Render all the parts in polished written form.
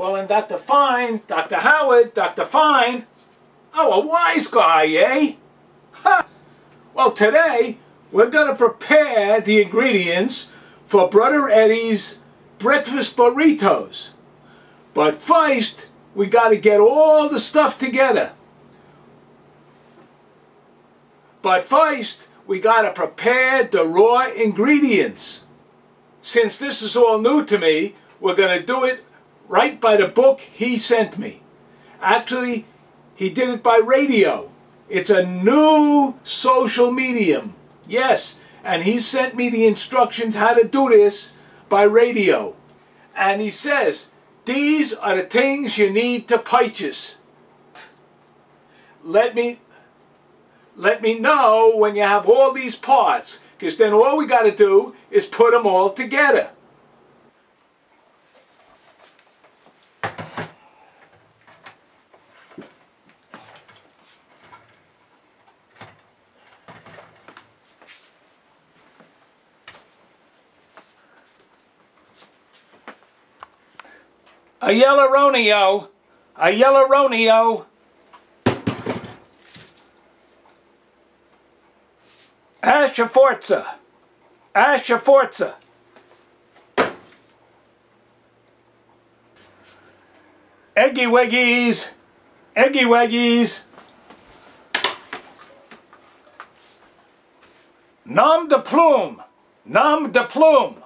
Calling Dr. Fine, Dr. Howard, Dr. Fine. Oh, a wise guy, eh? Ha! Well, today we're going to prepare the ingredients for Brother Eddie's breakfast burritos. But first, we got to get all the stuff together. But first, we got to prepare the raw ingredients. Since this is all new to me, we're going to do it right by the book he sent me. Actually, he did it by radio. It's a new social medium. Yes, and he sent me the instructions how to do this by radio. And he says, these are the things you need to purchase. Let me know when you have all these parts, because then all we got to do is put them all together. A yellow Ronio, a yellow Ronio. Asher Forza, Asher Forza. Eggy Weggies, Eggy Weggies. Nom de plume, nom de plume.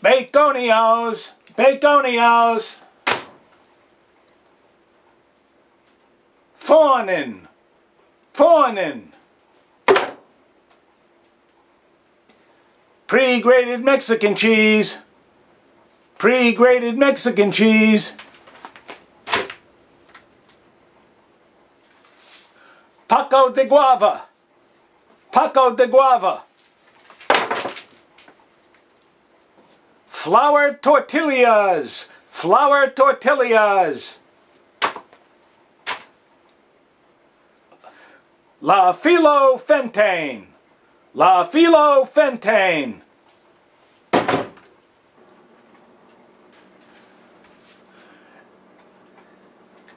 Baconios, Baconios. Fawnin, Fawnin. Pre-grated Mexican cheese, pre-grated Mexican cheese. Paco de guava, Paco de guava. Flour tortillas, flour tortillas. La Filo Fentane, La Filo Fentane.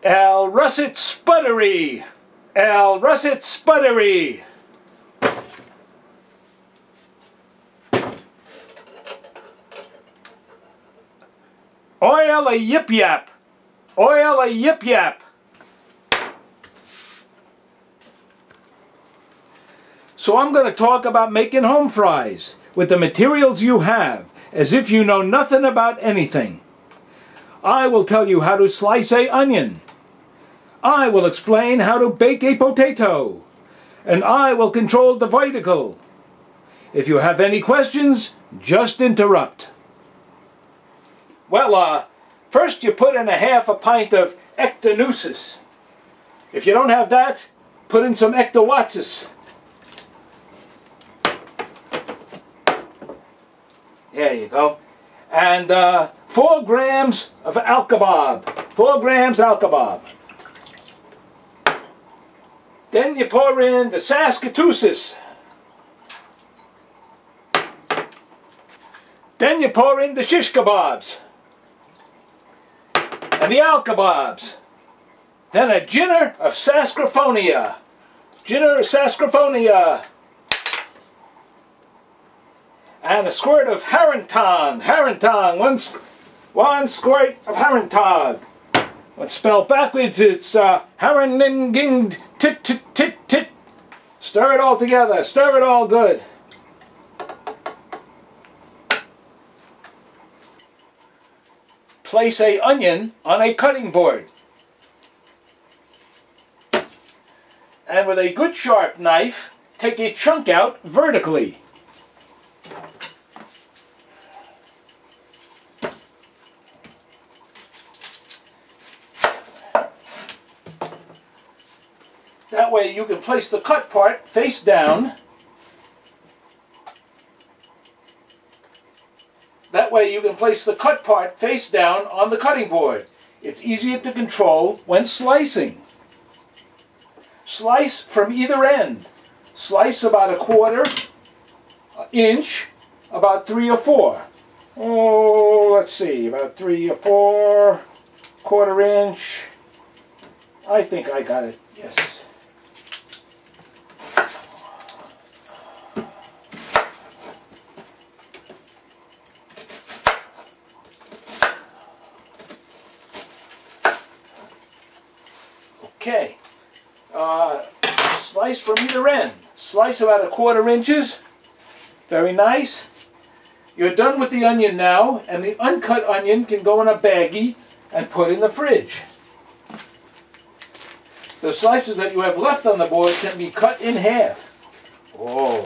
El Russet Spuddery, El Russet Spuddery. Oil a Yip Yap, Oil a Yip Yap. So I'm going to talk about making home fries with the materials you have, as if you know nothing about anything. I will tell you how to slice an onion. I will explain how to bake a potato. And I will control the vertical. If you have any questions, just interrupt. Well, first you put in a half a pint of Echinacea. If you don't have that, put in some Echinacea. There you go. And 4 grams of alkabob. 4 grams alkabob. Then you pour in the Saskatoon. Then you pour in the shish kebabs. And the alkabobs. Then a jinner of Saskrophonia. Jinner of Saskrophonia. And a squirt of Harrington. Harrington. One squirt of Harrington. When spelled backwards, it's Harringing tit tit tit tit. Stir it all together. Stir it all good. Place an onion on a cutting board. And with a good sharp knife, take a chunk out vertically. That way you can place the cut part face down. That way you can place the cut part face down on the cutting board. It's easier to control when slicing. Slice from either end. Slice about 1/4 inch, about 3 or 4. oh, let's see, about 3 or 4, 1/4 inch. I think I got it, yes. Okay, slice from either end. Slice about 1/4 inches. Very nice. You're done with the onion now, and the uncut onion can go in a baggie and put in the fridge. The slices that you have left on the board can be cut in half. Oh.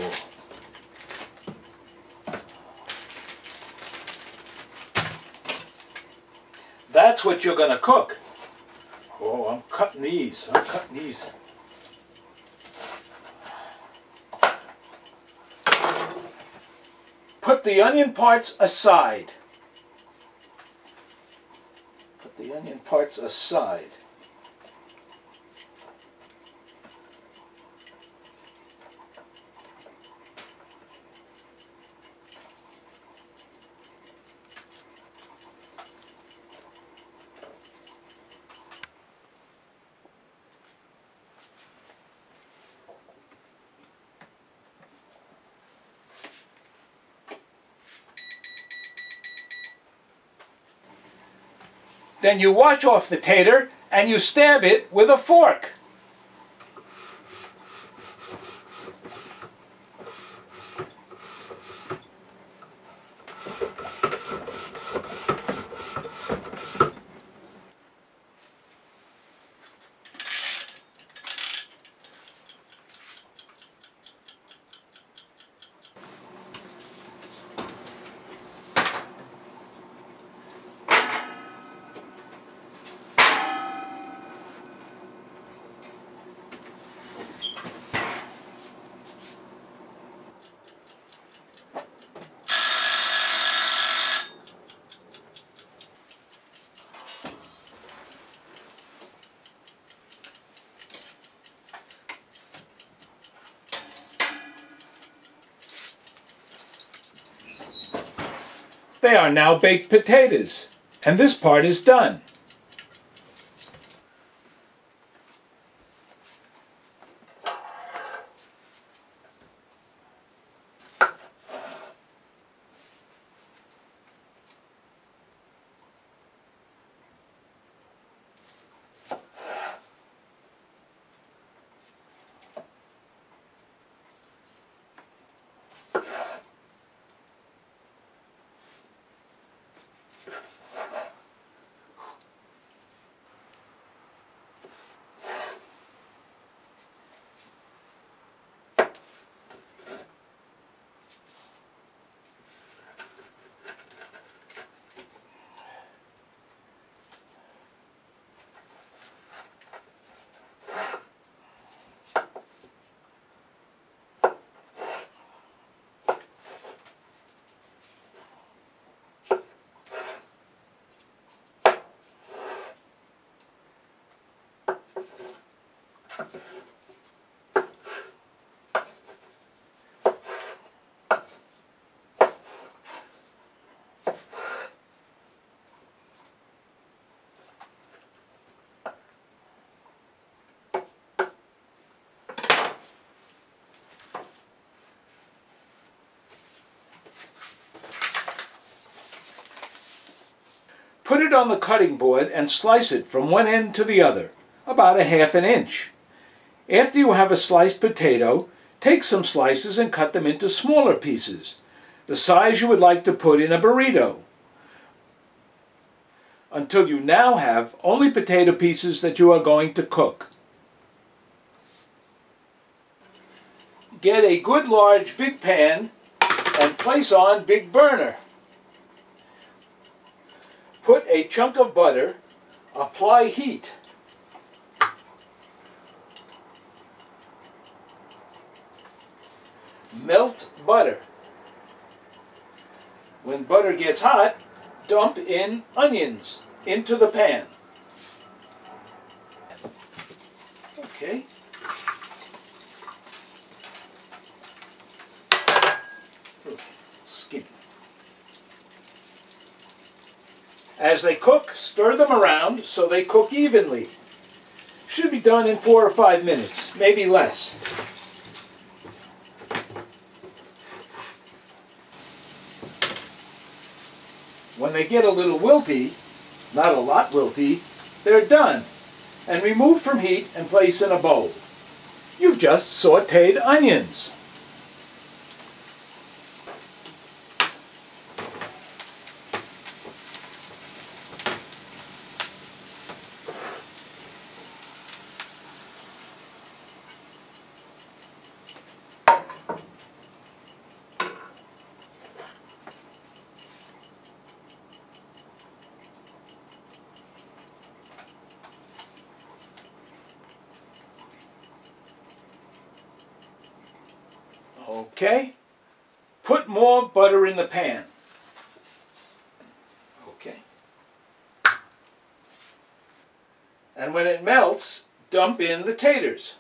That's what you're going to cook. Oh, I'm cutting these. Put the onion parts aside. Put the onion parts aside. Then you wash off the tater and you stab it with a fork. They are now baked potatoes, and this part is done. Put it on the cutting board and slice it from one end to the other, about 1/2 inch. After you have a sliced potato, take some slices and cut them into smaller pieces, the size you would like to put in a burrito, until you now have only potato pieces that you are going to cook. Get a good large big pan and place on big burner. Put a chunk of butter, apply heat. Melt butter. When butter gets hot, dump in onions into the pan. Okay. Skin. As they cook, stir them around so they cook evenly. Should be done in 4 or 5 minutes, maybe less. When they get a little wilty, not a lot wilty, they're done, and remove from heat and place in a bowl. You've just sautéed onions. Okay, put more butter in the pan. Okay. And when it melts, dump in the taters.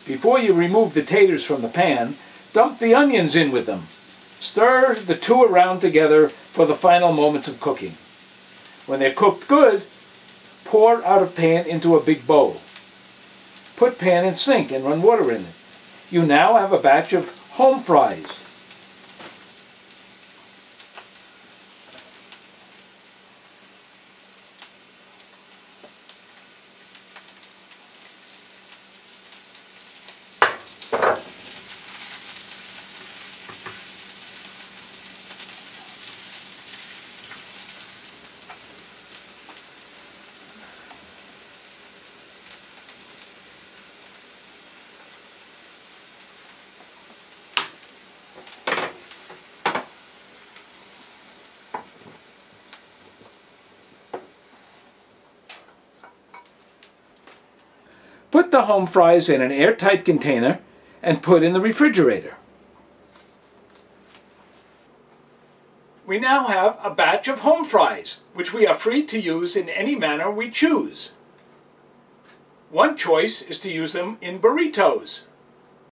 Before you remove the taters from the pan, dump the onions in with them. Stir the two around together for the final moments of cooking. When they're cooked good, pour out of pan into a big bowl. Put pan in sink and run water in it. You now have a batch of home fries. Put the home fries in an airtight container and put in the refrigerator. We now have a batch of home fries, which we are free to use in any manner we choose. One choice is to use them in burritos.